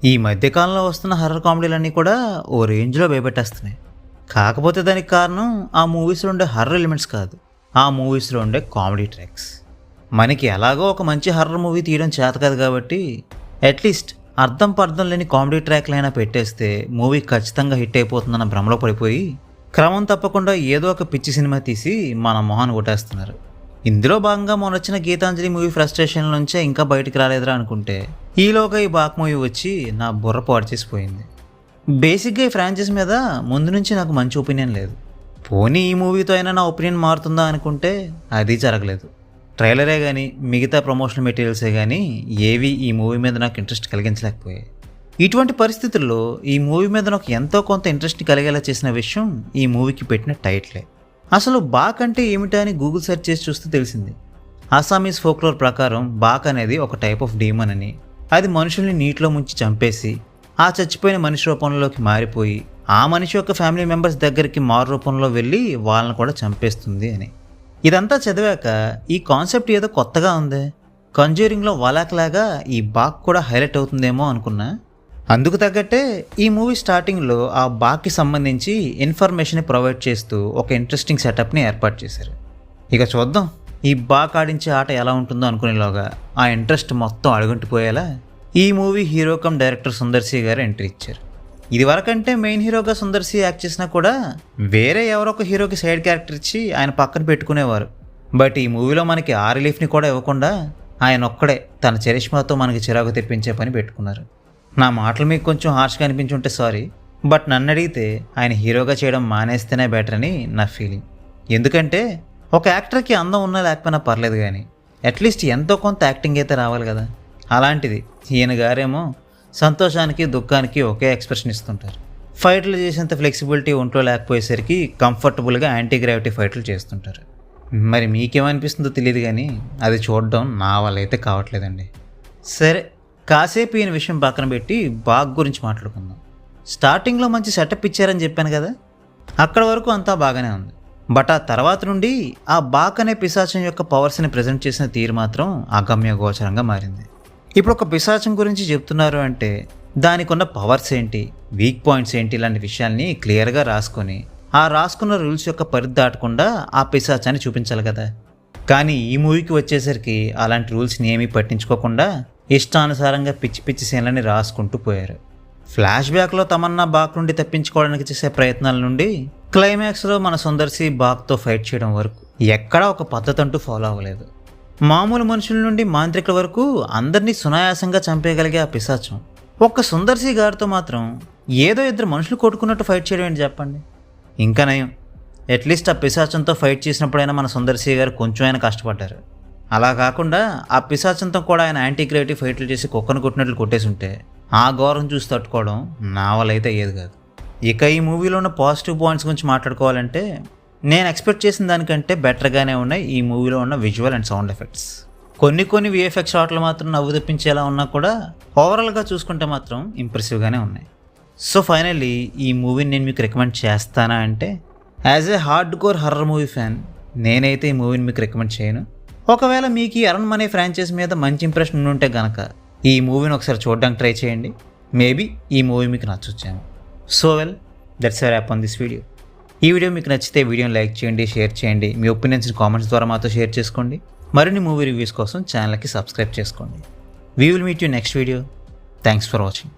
ఈ మధ్యకాలంలో వస్తున్న హర్రర్ కామెడీలన్నీ కూడా ఓ రేంజ్లో భయపెట్టేస్తున్నాయి. కాకపోతే దానికి కారణం ఆ మూవీస్లో ఉండే హర్రర్ ఎలిమెంట్స్ కాదు, ఆ మూవీస్లో ఉండే కామెడీ ట్రాక్స్. మనకి ఎలాగో ఒక మంచి హర్రర్ మూవీ తీయడం చేత కాదు కాబట్టి అట్లీస్ట్ అర్థం పర్థం లేని కామెడీ ట్రాక్లైనా పెట్టేస్తే మూవీ ఖచ్చితంగా హిట్ అయిపోతుందన్న భ్రమలో పడిపోయి క్రమం తప్పకుండా ఏదో ఒక పిచ్చి సినిమా తీసి మన మొహాన్ని కొట్టేస్తున్నారు. ఇందులో భాగంగా మొన్న వచ్చిన గీతాంజలి మూవీ ఫ్రస్ట్రేషన్ నుంచే ఇంకా బయటికి రాలేదురా అనుకుంటే ఈలోగా ఈ బాక్ మూవీ వచ్చి నా బుర్ర పాడు చేసిపోయింది. బేసిక్గా ఈ ఫ్రాంచైజ్ మీద ముందు నుంచి నాకు మంచి ఒపీనియన్ లేదు. పోనీ ఈ మూవీతో అయినా నా ఒపీనియన్ మారుతుందా అనుకుంటే అది జరగలేదు. ట్రైలరే కానీ మిగతా ప్రమోషనల్ మెటీరియల్సే కానీ ఏవి ఈ మూవీ మీద నాకు ఇంట్రెస్ట్ కలిగించలేకపోయాయి. ఇటువంటి పరిస్థితుల్లో ఈ మూవీ మీద నాకు ఎంతో కొంత ఇంట్రెస్ట్ కలిగేలా చేసిన విషయం ఈ మూవీకి పెట్టిన టైటిలే. అసలు బాక్ అంటే ఏమిటా అని గూగుల్ సెర్చ్ చేసి చూస్తే తెలిసింది. అస్సామీస్ ఫోక్లోర్ ప్రకారం బాక్ అనేది ఒక టైప్ ఆఫ్ డీమన్ అని, అది మనుషుల్ని నీటిలో ముంచి చంపేసి ఆ చచ్చిపోయిన మనిషి రూపంలోకి మారిపోయి ఆ మనిషి యొక్క ఫ్యామిలీ మెంబర్స్ దగ్గరికి మారు రూపంలో వెళ్ళి వాళ్ళని కూడా చంపేస్తుంది అని. ఇదంతా చదివాక ఈ కాన్సెప్ట్ ఏదో కొత్తగా ఉంది, కంజ్యూరింగ్లో వాలాక్లాగా ఈ బాక్ కూడా హైలైట్ అవుతుందేమో అనుకున్నా. అందుకు తగ్గట్టే ఈ మూవీ స్టార్టింగ్లో ఆ బాక్కి సంబంధించి ఇన్ఫర్మేషన్ ప్రొవైడ్ చేస్తూ ఒక ఇంట్రెస్టింగ్ సెటప్ని ఏర్పాటు చేశారు. ఇక చూద్దాం ఈ బాక్ ఆడించే ఆట ఎలా ఉంటుందో అనుకునేలోగా ఆ ఇంట్రెస్ట్ మొత్తం అడుగుంటిపోయేలా ఈ movie hero come director Sundar C గారు ఎంట్రీ ఇచ్చారు. ఇది వరకంటే మెయిన్ హీరోగా సుందర్సి యాక్ట్ చేసినా కూడా వేరే ఎవరో ఒక హీరోకి సైడ్ క్యారెక్టర్ ఇచ్చి ఆయన పక్కన పెట్టుకునేవారు. బట్ ఈ మూవీలో మనకి ఆ రిలీఫ్ని కూడా ఇవ్వకుండా ఆయన ఒక్కడే తన చరిష్మాతో మనకి చిరాకు తెప్పించే పని పెట్టుకున్నారు. నా మాటలు మీకు కొంచెం హార్ష్గా అనిపించి ఉంటే సారీ, బట్ నన్ను అడిగితే ఆయన హీరోగా చేయడం మానేస్తేనే బెటర్ అని నా ఫీలింగ్. ఎందుకంటే ఒక యాక్టర్కి అందం ఉన్నా లేకపోయినా పర్లేదు, కానీ అట్లీస్ట్ ఎంతో కొంత యాక్టింగ్ అయితే రావాలి కదా. అలాంటిది ఈయన గారేమో సంతోషానికి దుఃఖానికి ఒకే ఎక్స్ప్రెషన్ ఇస్తుంటారు. ఫైట్లు చేసేంత ఫ్లెక్సిబిలిటీ ఒంట్లో లేకపోయేసరికి కంఫర్టబుల్గా యాంటీ గ్రావిటీ ఫైట్లు చేస్తుంటారు. మరి మీకేమనిపిస్తుందో తెలియదు, కానీ అది చూడడం నా వల్ల అయితే కావట్లేదండి. సరే, కాసేపు ఈయన విషయం పక్కన పెట్టి బాగ్ గురించి మాట్లాడుకుందాం. స్టార్టింగ్లో మంచి సెటప్ ఇచ్చారని చెప్పాను కదా, అక్కడ వరకు అంతా బాగానే ఉంది. బట్ ఆ తర్వాత నుండి ఆ బాక్ అనే పిశాచం యొక్క పవర్స్ని ప్రజెంట్ చేసిన తీరు మాత్రం అగమ్య గోచరంగా మారింది. ఇప్పుడు ఒక పిశాచం గురించి చెప్తున్నారు అంటే దానికి ఉన్న పవర్స్ ఏంటి, వీక్ పాయింట్స్ ఏంటి, ఇలాంటి విషయాల్ని క్లియర్గా రాసుకొని ఆ రాసుకున్న రూల్స్ యొక్క పరిధి దాటకుండా ఆ పిశాచాన్ని చూపించాలి కదా. కానీ ఈ మూవీకి వచ్చేసరికి అలాంటి రూల్స్ని ఏమీ పట్టించుకోకుండా ఇష్టానుసారంగా పిచ్చి పిచ్చి సీన్లని రాసుకుంటూ పోయారు. ఫ్లాష్ బ్యాక్లో తమన్నా బాక్ నుండి తప్పించుకోవడానికి చేసే ప్రయత్నాల నుండి క్లైమాక్స్లో మన సుందర్సి బాక్తో ఫైట్ చేయడం వరకు ఎక్కడా ఒక పద్ధతి అంటూ ఫాలో అవ్వలేదు. మామూలు మనుషుల నుండి మాంత్రికుల వరకు అందరినీ సునాయాసంగా చంపేయగలిగే ఆ పిశాచం ఒక్క సుందర్సి గారితో మాత్రం ఏదో ఇద్దరు మనుషులు కొట్టుకున్నట్టు ఫైట్ చేయడం ఏంటి చెప్పండి. ఇంకా నయం, అట్లీస్ట్ ఆ పిశాచంతో ఫైట్ చేసినప్పుడైనా మన సుందర్సి గారు కొంచెం అయినా కష్టపడ్డారు. అలా కాకుండా ఆ పిశాచంతో కూడా ఆయన యాంటీ గ్రావిటీ ఫైట్లు చేసి కుక్కను కొట్టినట్లు కొట్టేసి ఉంటే ఆ ఘోరం చూసి తట్టుకోవడం నా వల్ల అయితే అయ్యేది కాదు. ఇక ఈ మూవీలో ఉన్న పాజిటివ్ పాయింట్స్ గురించి మాట్లాడుకోవాలంటే నేను ఎక్స్పెక్ట్ చేసిన దానికంటే బెటర్గానే ఉన్నాయి ఈ మూవీలో ఉన్న విజువల్ అండ్ సౌండ్ ఎఫెక్ట్స్. కొన్ని విఎఫ్ఎక్స్ షాట్లు మాత్రం నవ్వు తెప్పించేలా ఉన్నా కూడా ఓవరాల్గా చూసుకుంటే మాత్రం ఇంప్రెసివ్గానే ఉన్నాయి. సో ఫైనల్లీ ఈ మూవీని నేను మీకు రికమెండ్ చేస్తానా అంటే as a hard core horror movie fan నేనైతే ఈ మూవీని మీకు రికమెండ్ చేయను. ఒకవేళ మీకు ఈ అరణ్మనే ఫ్రాంచైజ్ మీద మంచి ఇంప్రెషన్ ఉంటే కనుక ఈ మూవీని ఒకసారి చూడడానికి ట్రై చేయండి. మేబీ ఈ మూవీ మీకు నచ్చొచ్చేమో. So well, that's a wrap on this video. ఈ వీడియో మీకు నచ్చితే వీడియోని లైక్ చేయండి, షేర్ చేయండి, మీ ఒపీనియన్స్ని కామెంట్స్ ద్వారా మాతో షేర్ చేసుకోండి. మరిన్ని మూవీ రివ్యూస్ కోసం ఛానల్కి సబ్స్క్రైబ్ చేసుకోండి. We will meet you next video. Thanks for watching.